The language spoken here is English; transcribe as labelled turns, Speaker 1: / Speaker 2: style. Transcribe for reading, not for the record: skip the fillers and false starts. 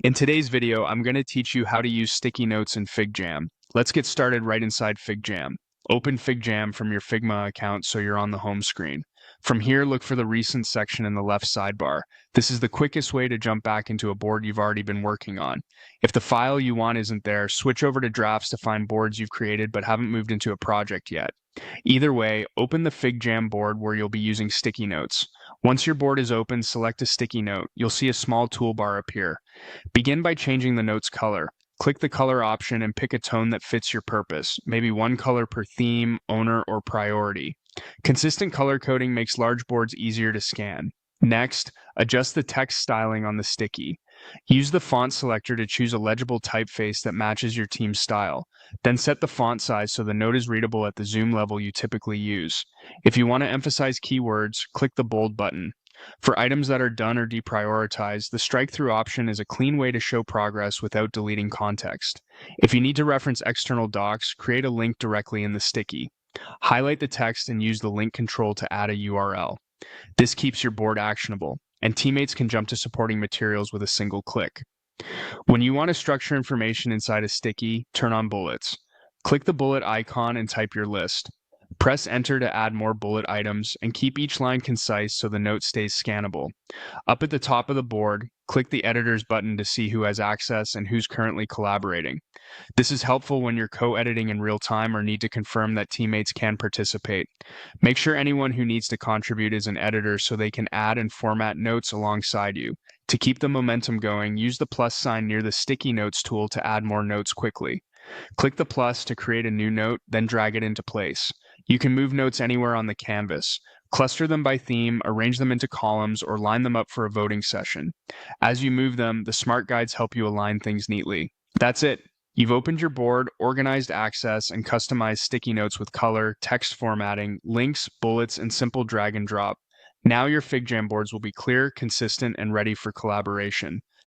Speaker 1: In today's video, I'm going to teach you how to use sticky notes in FigJam. Let's get started right inside FigJam. Open FigJam from your Figma account so you're on the home screen. From here, look for the Recent section in the left sidebar. This is the quickest way to jump back into a board you've already been working on. If the file you want isn't there, switch over to Drafts to find boards you've created but haven't moved into a project yet. Either way, open the FigJam board where you'll be using sticky notes. Once your board is open, select a sticky note. You'll see a small toolbar appear. Begin by changing the note's color. Click the color option and pick a tone that fits your purpose, maybe one color per theme, owner, or priority. Consistent color coding makes large boards easier to scan. Next, adjust the text styling on the sticky. Use the font selector to choose a legible typeface that matches your team's style. Then set the font size so the note is readable at the zoom level you typically use. If you want to emphasize keywords, click the bold button. For items that are done or deprioritized, the strike-through option is a clean way to show progress without deleting context. If you need to reference external docs, create a link directly in the sticky. Highlight the text and use the link control to add a URL. This keeps your board actionable, and teammates can jump to supporting materials with a single click. When you want to structure information inside a sticky, turn on bullets. Click the bullet icon and type your list. Press enter to add more bullet items and keep each line concise so the note stays scannable. Up at the top of the board, click the editors button to see who has access and who's currently collaborating. This is helpful when you're co-editing in real time or need to confirm that teammates can participate. Make sure anyone who needs to contribute is an editor so they can add and format notes alongside you. To keep the momentum going, use the plus sign near the sticky notes tool to add more notes quickly. Click the plus to create a new note, then drag it into place. You can move notes anywhere on the canvas. Cluster them by theme, arrange them into columns, or line them up for a voting session. As you move them, the smart guides help you align things neatly. That's it. You've opened your board, organized access, and customized sticky notes with color, text formatting, links, bullets, and simple drag and drop. Now your FigJam boards will be clear, consistent, and ready for collaboration.